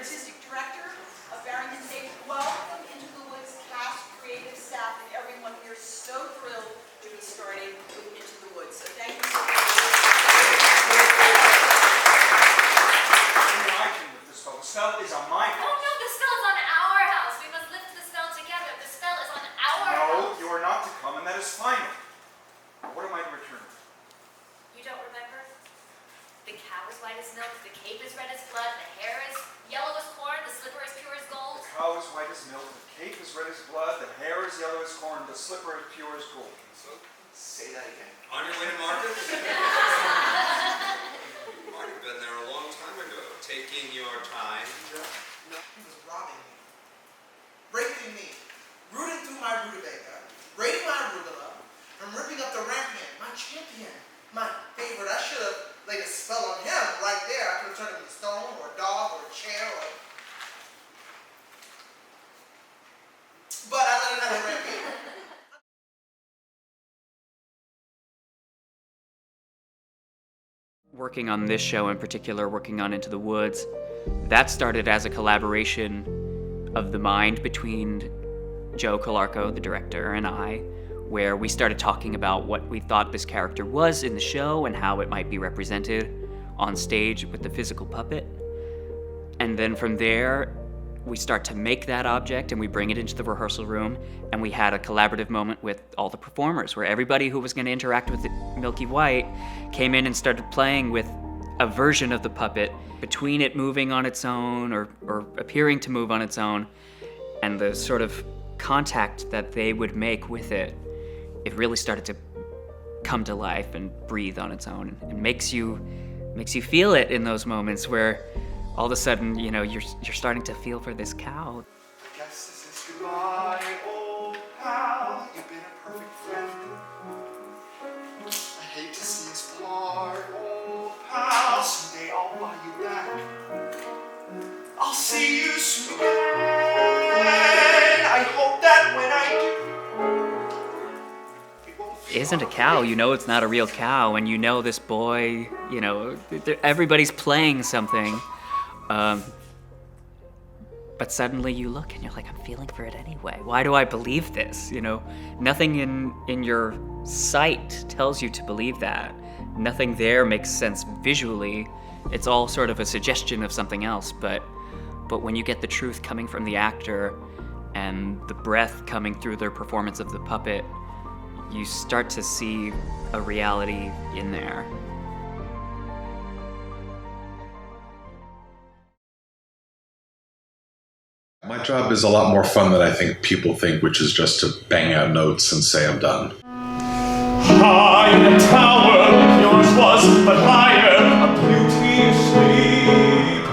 artistic director of Barrington Stage. Welcome Into the Woods cast, creative staff, and everyone. We are so thrilled to be starting with Into the Woods. So thank you so much. The spell is on my house. Oh no, the spell is on our house. We must lift the spell together. The spell is on our house. No, you are not to come, and that is final. What am I to return? You don't remember? The cow is white as milk, the cape is red as blood, the hair is yellow as corn, the slipper is pure as gold. The cow is white as milk, the cape is red as blood, the hair is yellow as corn, the slipper is pure as gold. So, say that again. On your way to market? You might have been there a long time ago, taking your time. No, he was robbing me, raping me, rooting through my rutabaga, raiding my arugula, and ripping up the rampion, my champion, my favorite. I should have laid a spell on him right there. I could have turned him into a stone or a dog or a chair or... But I let him have the rampion. Working on this show in particular, working on Into the Woods, that started as a collaboration of the mind between Joe Calarco, the director, and I, where we started talking about what we thought this character was in the show and how it might be represented on stage with the physical puppet. And then from there, we start to make that object and we bring it into the rehearsal room, and we had a collaborative moment with all the performers where everybody who was going to interact with Milky White came in and started playing with a version of the puppet between it moving on its own or appearing to move on its own, and the sort of contact that they would make with it. It really started to come to life and breathe on its own, and makes you feel it in those moments where all of a sudden, you know, you're starting to feel for this cow. I guess this is goodbye, old pal. You've been a perfect friend. I hate to see us part, old pal. Someday I'll buy you back. I'll see you soon again. I hope that when I do, it won't feel Isn't a cow, you know it's not a real cow, and you know this boy, you know, everybody's playing something. But suddenly you look and you're like, I'm feeling for it anyway. Why do I believe this? You know, nothing in your sight tells you to believe that. Nothing there makes sense visually. It's all sort of a suggestion of something else, but when you get the truth coming from the actor and the breath coming through their performance of the puppet, you start to see a reality in there. My job is a lot more fun than I think people think, which is just to bang out notes and say I'm done. high in the tower, yours was, but higher, a beauty asleep.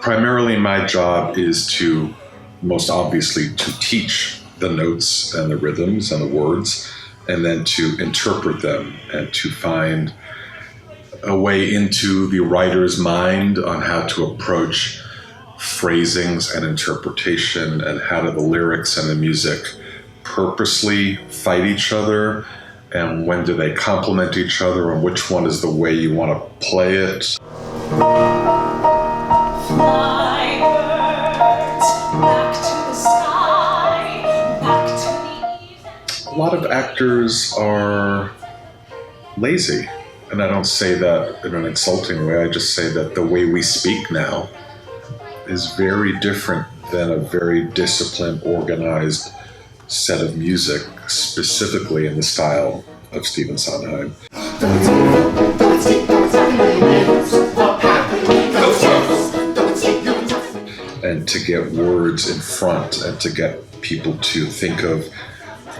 Primarily my job is to, most obviously, to teach the notes and the rhythms and the words, and then to interpret them and to find a way into the writer's mind on how to approach phrasings and interpretation, and how do the lyrics and the music purposely fight each other, and when do they complement each other, and which one is the way you want to play it. Fly birds, back to the sky, back to the evening. A lot of actors are lazy, and I don't say that in an insulting way. I just say that the way we speak now is very different than a very disciplined, organized set of music, specifically in the style of Stephen Sondheim. And to get words in front and to get people to think of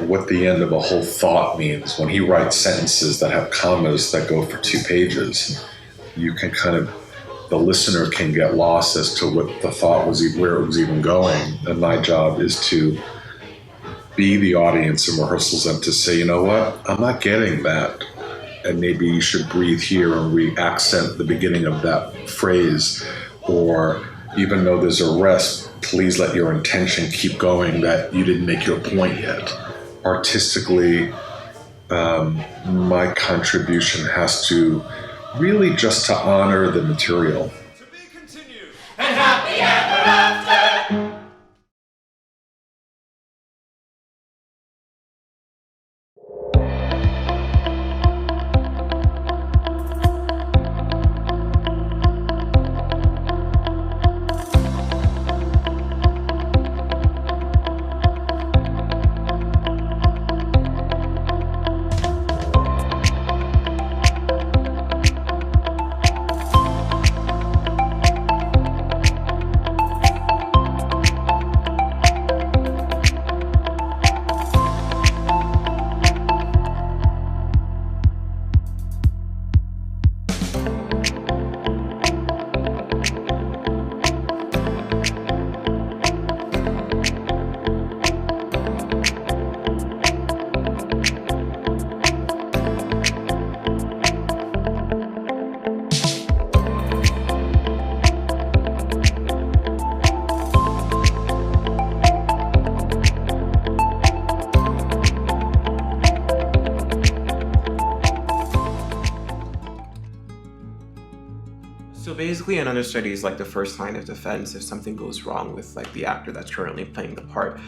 what the end of a whole thought means. When he writes sentences that have commas that go for 2 pages, you can kind of, the listener can get lost as to what the thought was, where it was even going. And my job is to be the audience in rehearsals and to say, you know what, I'm not getting that. And maybe you should breathe here and re-accent the beginning of that phrase. Or even though there's a rest, please let your intention keep going that you didn't make your point yet. Artistically, my contribution has to really just to honor the material. To be continued. And happy ever basically, an understudy is like the first line of defense if something goes wrong with like the actor that's currently playing the part.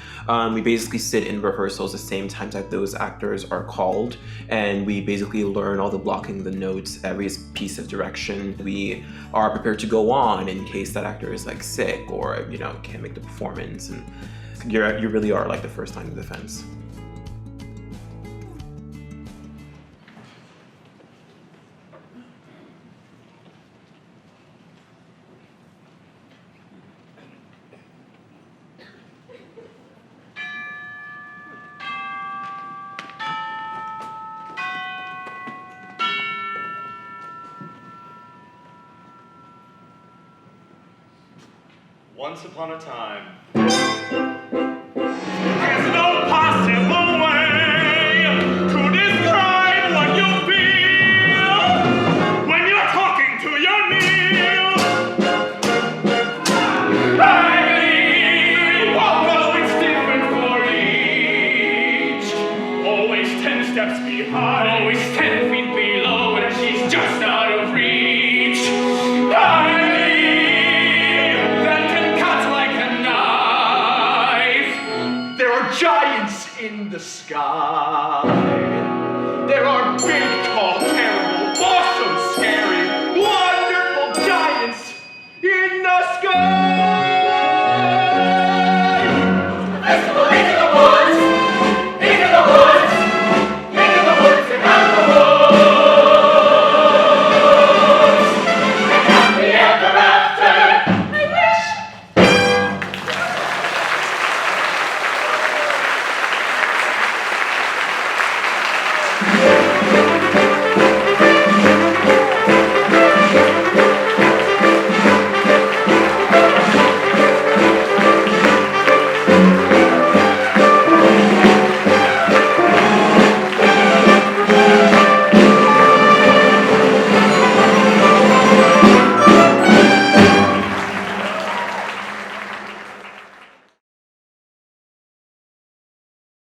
We basically sit in rehearsals the same time that those actors are called, and we basically learn all the blocking, the notes, every piece of direction. We are prepared to go on in case that actor is like sick or can't make the performance, and you really are like the first line of defense. Once upon a time. There's no possible way to describe what you feel when you're talking to your meal. I believe, although it's different for each, always 10 steps behind, always 10 feet below, and she's just out of reach. Giants in the sky.